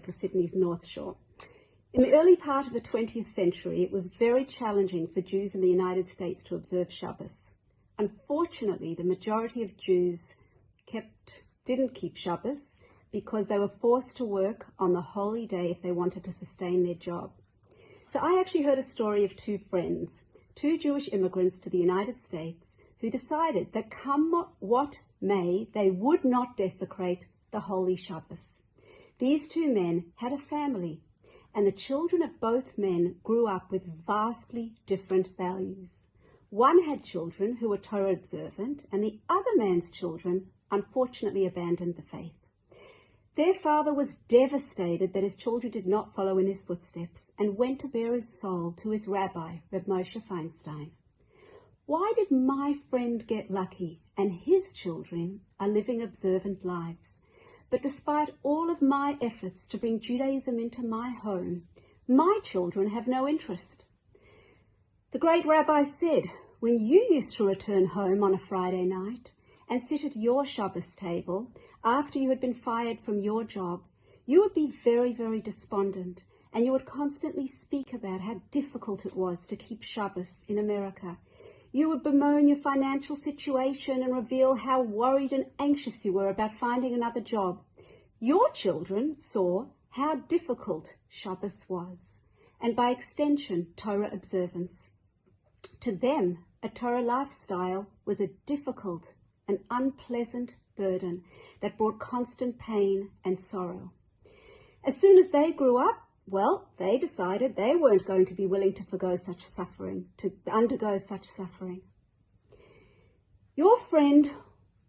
to Sydney's North Shore. In the early part of the 20th century, it was very challenging for Jews in the United States to observe Shabbos. Unfortunately, the majority of Jews didn't keep Shabbos because they were forced to work on the holy day if they wanted to sustain their job. So I actually heard a story of two friends, two Jewish immigrants to the United States, who decided that come what may, they would not desecrate the holy Shabbos. These two men had a family, and the children of both men grew up with vastly different values. One had children who were Torah observant, and the other man's children unfortunately abandoned the faith. Their father was devastated that his children did not follow in his footsteps and went to bare his soul to his rabbi, Reb Moshe Feinstein. Why did my friend get lucky and his children are living observant lives? But despite all of my efforts to bring Judaism into my home, my children have no interest. The Great Rabbi said, when you used to return home on a Friday night and sit at your Shabbos table after you had been fired from your job, you would be very, very despondent, and you would constantly speak about how difficult it was to keep Shabbos in America. You would bemoan your financial situation and reveal how worried and anxious you were about finding another job. Your children saw how difficult Shabbos was, and by extension, Torah observance. To them, a Torah lifestyle was a difficult and unpleasant burden that brought constant pain and sorrow. As soon as they grew up, well, they decided they weren't going to be willing to undergo such suffering. Your friend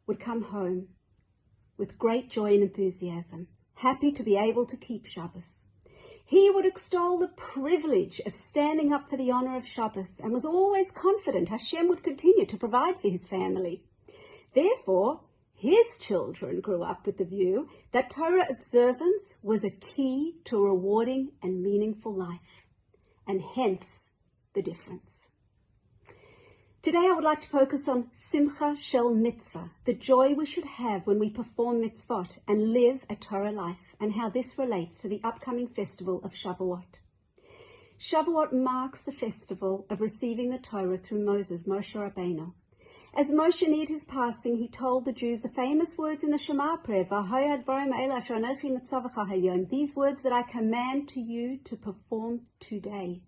would come home with great joy and enthusiasm, happy to be able to keep Shabbos. He would extol the privilege of standing up for the honor of Shabbos and was always confident Hashem would continue to provide for his family. Therefore, his children grew up with the view that Torah observance was a key to a rewarding and meaningful life, and hence the difference. Today I would like to focus on Simcha Shel Mitzvah, the joy we should have when we perform mitzvot and live a Torah life, and how this relates to the upcoming festival of Shavuot. Shavuot marks the festival of receiving the Torah through Moshe Rabbeinu. As Moshe neared his passing, he told the Jews the famous words in the Shema prayer, these words that I command to you to perform today.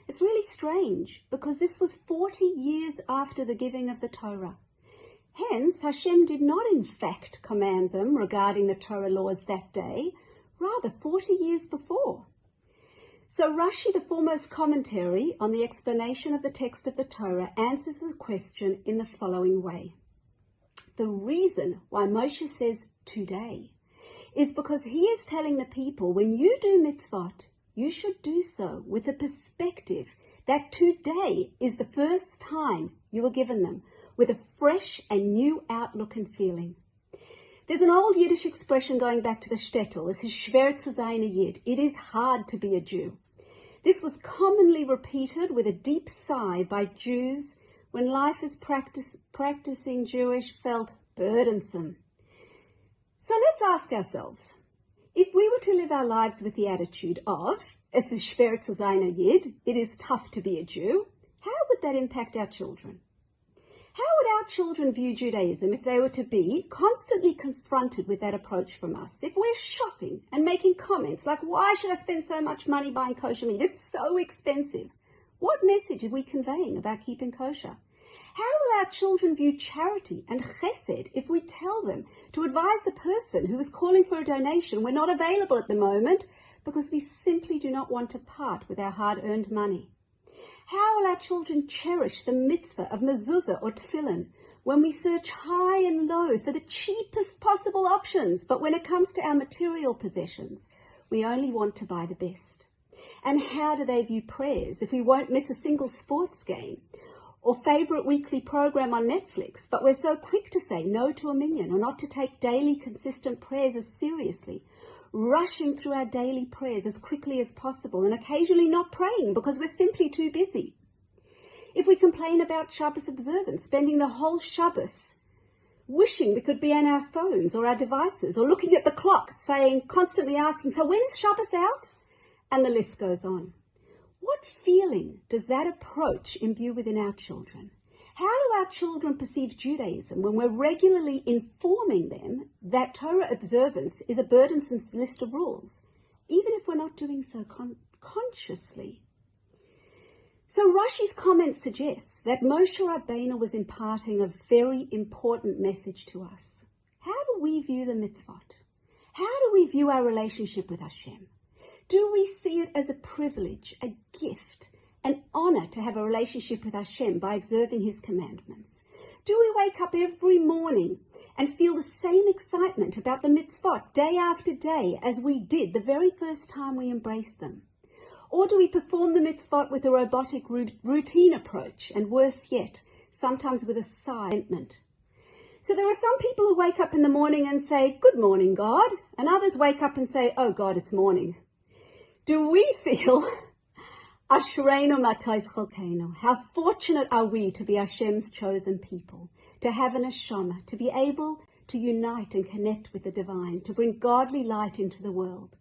It's really strange because this was 40 years after the giving of the Torah. Hence, Hashem did not in fact command them regarding the Torah laws that day, rather 40 years before. So Rashi, the foremost commentary on the explanation of the text of the Torah, answers the question in the following way. The reason why Moshe says today is because he is telling the people when you do mitzvot, you should do so with a perspective that today is the first time you were given them, with a fresh and new outlook and feeling. There's an old Yiddish expression going back to the shtetl. This is schwer zu sein a Yid. It is hard to be a Jew. This was commonly repeated with a deep sigh by Jews when life as practicing Jewish felt burdensome. So let's ask ourselves, if we were to live our lives with the attitude of, es ist schwer zu sein a Yid, it is tough to be a Jew, how would that impact our children? How would our children view Judaism if they were to be constantly confronted with that approach from us? If we're shopping and making comments like, why should I spend so much money buying kosher meat? It's so expensive. What message are we conveying about keeping kosher? How will our children view charity and chesed if we tell them to advise the person who is calling for a donation we're not available at the moment because we simply do not want to part with our hard-earned money? How will our children cherish the mitzvah of mezuzah or tefillin when we search high and low for the cheapest possible options, but when it comes to our material possessions, we only want to buy the best? And how do they view prayers if we won't miss a single sports game or favourite weekly program on Netflix, but we're so quick to say no to a minyan or not to take daily consistent prayers as seriously, rushing through our daily prayers as quickly as possible and occasionally not praying because we're simply too busy? If we complain about Shabbos observance, spending the whole Shabbos wishing we could be on our phones or our devices, or looking at the clock, constantly asking, so when is Shabbos out? And the list goes on. What feeling does that approach imbue within our children? How do our children perceive Judaism when we're regularly informing them that Torah observance is a burdensome list of rules, even if we're not doing so consciously? So Rashi's comment suggests that Moshe Rabbeinu was imparting a very important message to us. How do we view the mitzvot? How do we view our relationship with Hashem? Do we see it as a privilege, a gift, an honor to have a relationship with Hashem by observing his commandments? Do we wake up every morning and feel the same excitement about the mitzvot day after day as we did the very first time we embraced them? Or do we perform the mitzvot with a robotic routine approach, and worse yet, sometimes with a sigh of resentment? So there are some people who wake up in the morning and say, "Good morning, God," and others wake up and say, "Oh God, it's morning." Do we feel, Ashreinu matov cholkeinu, how fortunate are we to be Hashem's chosen people, to have an neshama, to be able to unite and connect with the divine, to bring godly light into the world?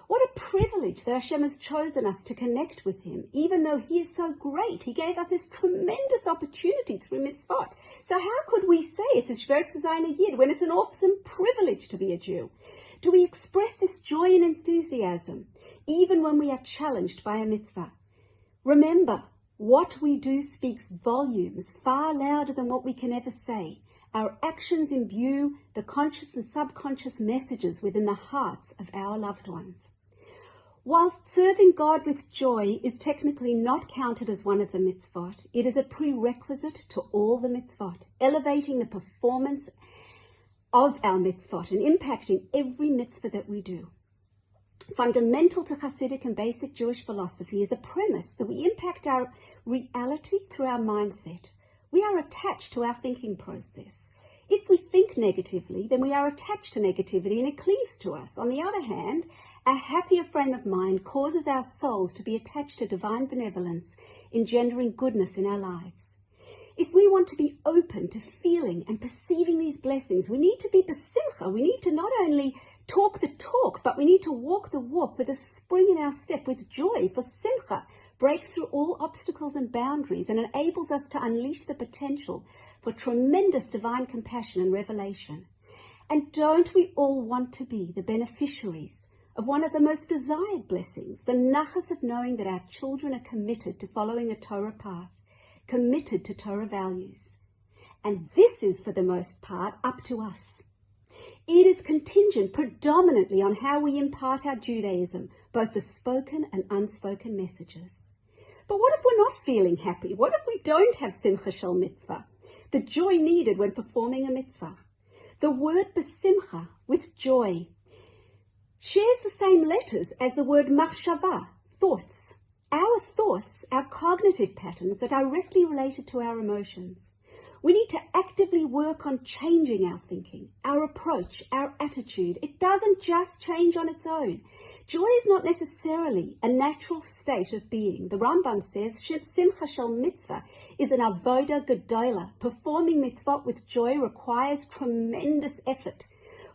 What a privilege that Hashem has chosen us to connect with him, even though he is so great. He gave us this tremendous opportunity through mitzvot. So how could we say it's a Shver zu sein a Yid when it's an awesome privilege to be a Jew? Do we express this joy and enthusiasm even when we are challenged by a mitzvah? Remember, what we do speaks volumes far louder than what we can ever say. Our actions imbue the conscious and subconscious messages within the hearts of our loved ones. Whilst serving God with joy is technically not counted as one of the mitzvot, it is a prerequisite to all the mitzvot, elevating the performance of our mitzvot and impacting every mitzvah that we do. Fundamental to Hasidic and basic Jewish philosophy is a premise that we impact our reality through our mindset. We are attached to our thinking process. If we think negatively, then we are attached to negativity and it cleaves to us. On the other hand, a happier frame of mind causes our souls to be attached to divine benevolence, engendering goodness in our lives. If we want to be open to feeling and perceiving these blessings, we need to be besimcha. We need to not only talk the talk, but we need to walk the walk with a spring in our step, with joy, for simcha breaks through all obstacles and boundaries and enables us to unleash the potential for tremendous divine compassion and revelation. And don't we all want to be the beneficiaries of one of the most desired blessings, the nachas of knowing that our children are committed to following a Torah path, committed to Torah values? And this is, for the most part, up to us. It is contingent predominantly on how we impart our Judaism, both the spoken and unspoken messages. But what if we're not feeling happy? What if we don't have simcha shel mitzvah, the joy needed when performing a mitzvah? The word besimcha, with joy, shares the same letters as the word machshava, thoughts. Our thoughts, our cognitive patterns, are directly related to our emotions. We need to actively work on changing our thinking, our approach, our attitude. It doesn't just change on its own. Joy is not necessarily a natural state of being. The Rambam says, Simcha shel mitzvah is an avoda gedola. Performing mitzvot with joy requires tremendous effort.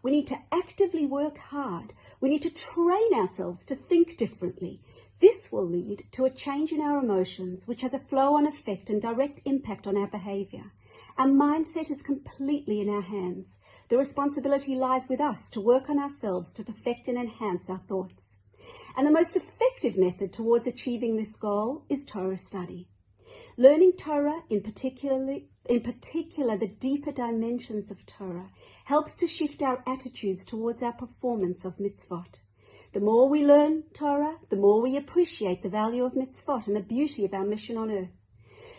We need to actively work hard. We need to train ourselves to think differently. This will lead to a change in our emotions, which has a flow-on effect and direct impact on our behavior. Our mindset is completely in our hands. The responsibility lies with us to work on ourselves to perfect and enhance our thoughts. And the most effective method towards achieving this goal is Torah study. Learning Torah, in particular the deeper dimensions of Torah, helps to shift our attitudes towards our performance of mitzvot. The more we learn Torah, the more we appreciate the value of mitzvot and the beauty of our mission on earth.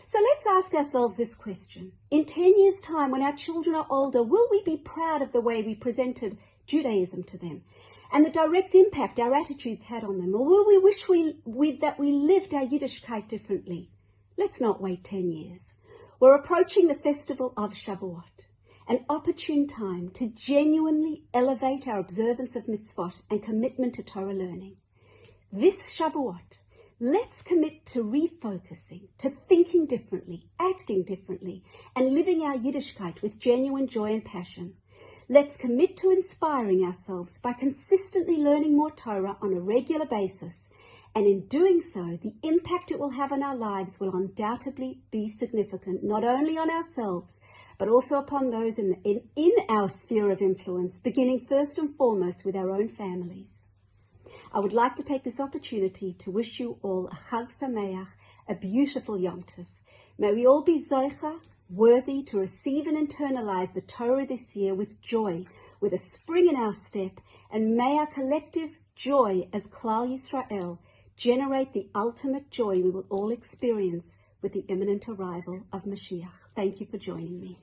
So let's ask ourselves this question. In 10 years' time, when our children are older, will we be proud of the way we presented Judaism to them and the direct impact our attitudes had on them? Or will we wish that we lived our Yiddishkeit differently? Let's not wait 10 years. We're approaching the festival of Shavuot, an opportune time to genuinely elevate our observance of mitzvot and commitment to Torah learning. This Shavuot, Let's commit to refocusing, to thinking differently, acting differently, and living our Yiddishkeit with genuine joy and passion. Let's commit to inspiring ourselves by consistently learning more Torah on a regular basis, and in doing so, the impact it will have on our lives will undoubtedly be significant, not only on ourselves, but also upon those in our sphere of influence, beginning first and foremost with our own families. I would like to take this opportunity to wish you all a Chag Sameach, a beautiful Yom Tov. May we all be Zocha, worthy to receive and internalize the Torah this year with joy, with a spring in our step, and may our collective joy as Klal Yisrael generate the ultimate joy we will all experience with the imminent arrival of Mashiach. Thank you for joining me.